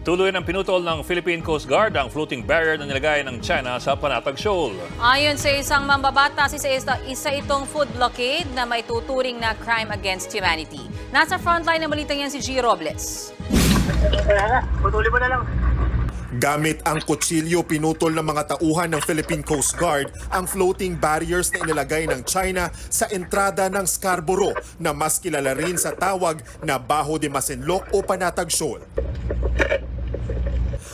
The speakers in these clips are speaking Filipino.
Tuloy ng pinutol ng Philippine Coast Guard ang floating barrier na nilagay ng China sa Panatag Shoal. Ayon sa isang mambabatas, isa itong food blockade na may tuturing na crime against humanity. Nasa frontline ng balitang yan si G. Robles. Putuli mo na lang. Gamit ang kutsilyo, pinutol ng mga tauhan ng Philippine Coast Guard ang floating barriers na inilagay ng China sa entrada ng Scarborough na mas kilala rin sa tawag na Bajo de Masinloc o Panatag Shoal.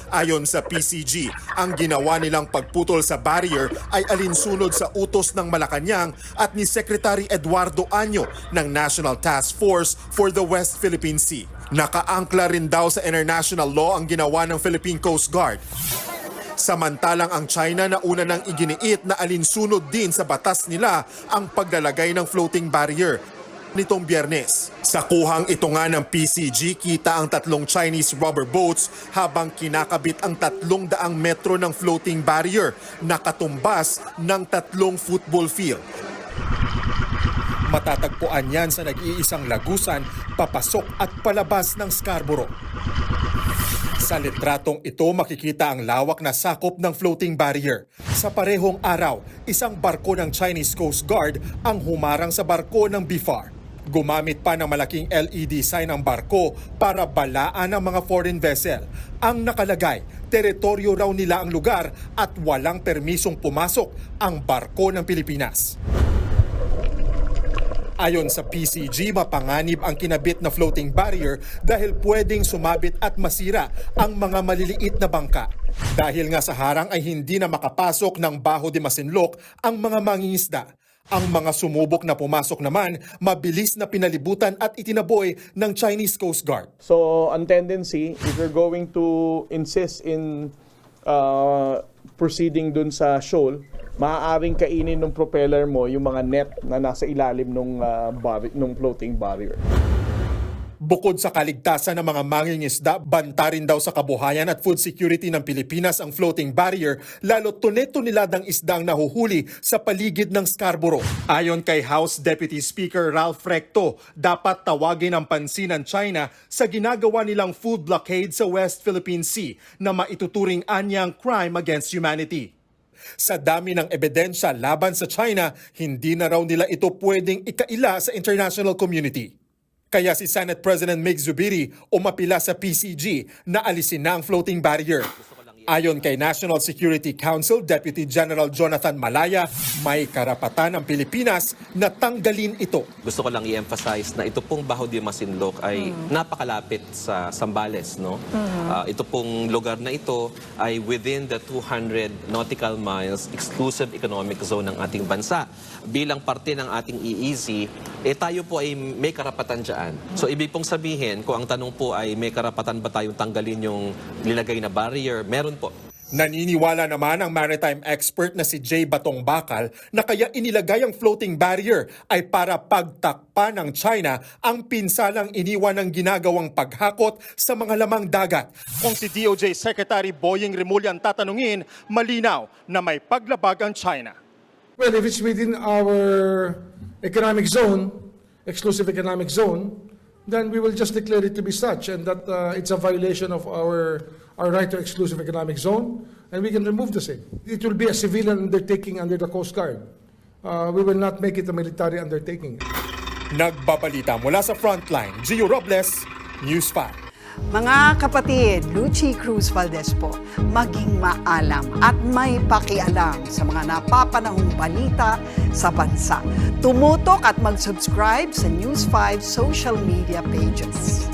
Ayon sa PCG, ang ginawa nilang pagputol sa barrier ay alinsunod sa utos ng Malacanang at ni Secretary Eduardo Año ng National Task Force for the West Philippine Sea. Nakaangkla rin daw sa international law ang ginawa ng Philippine Coast Guard. Samantalang ang China na una nang iginiit na alinsunod din sa batas nila ang paglalagay ng floating barrier nitong Biyernes. Sa kuhang ito nga ng PCG, kita ang 3 Chinese rubber boats habang kinakabit ang 300 metro ng floating barrier na katumbas ng 3 football field. Matatagpuan yan sa nag-iisang lagusan, papasok at palabas ng Scarborough. Sa litratong ito makikita ang lawak na sakop ng floating barrier. Sa parehong araw, isang barko ng Chinese Coast Guard ang humarang sa barko ng BFAR. Gumamit pa ng malaking LED sign ang barko para balaan ang mga foreign vessel. Ang nakalagay, teritoryo raw nila ang lugar at walang permisong pumasok ang barko ng Pilipinas. Ayon sa PCG, mapanganib ang kinabit na floating barrier dahil pwedeng sumabit at masira ang mga maliliit na bangka. Dahil nga sa harang ay hindi na makapasok ng Bajo de Masinloc ang mga mangingisda. Ang mga sumubok na pumasok naman, mabilis na pinalibutan at itinaboy ng Chinese Coast Guard. So, ang tendency, if you're going to insist in proceeding dun sa shoal, maaaring kainin ng propeller mo yung mga net na nasa ilalim ng floating barrier. Bukod sa kaligtasan ng mga mangingisda, banta rin daw sa kabuhayan at food security ng Pilipinas ang floating barrier, lalo tunet-tonelad ang isda ang nahuhuli sa paligid ng Scarborough. Ayon kay House Deputy Speaker Ralph Recto, dapat tawagin ang pansin ng China sa ginagawa nilang food blockade sa West Philippine Sea na maituturing anyang crime against humanity. Sa dami ng ebidensya laban sa China, hindi na raw nila ito pwedeng ikaila sa international community. Kaya si Senate President Mig Zubiri umapila sa PCG na alisin na ang floating barrier. Ayon kay National Security Council Deputy General Jonathan Malaya, may karapatan ang Pilipinas na tanggalin ito. Gusto ko lang i-emphasize na ito pong Bajo de Masinloc ay napakalapit sa Zambales, no? Ito pong lugar na ito ay within the 200 nautical miles exclusive economic zone ng ating bansa. Bilang parte ng ating EEZ, tayo po ay may karapatan dyan. So ibig pong sabihin, kung ang tanong po ay may karapatan ba tayong tanggalin yung nilagay na barrier, meron po. Naniniwala naman ang maritime expert na si Jay Batong Bakal na kaya inilagay ang floating barrier ay para pagtakpan ng China ang pinsalang iniwan ng ginagawang paghakot sa mga lamang dagat. Kung si DOJ Secretary Boying Rimulyan tatanungin, malinaw na may paglabag ang China. Well, if it's within our economic zone, exclusive economic zone, then we will just declare it to be such and that it's a violation of our right to exclusive economic zone, and we can remove the same. It will be a civilian undertaking under the Coast Guard. We will not make it a military undertaking. Nagbabalita mula sa Frontline, Gio Robles, News 5. Mga kapatid, Lucy Cruz Valdez po, maging maalam at may pakialam sa mga napapanahong balita sa bansa. Tumutok at mag-subscribe sa News 5 social media pages.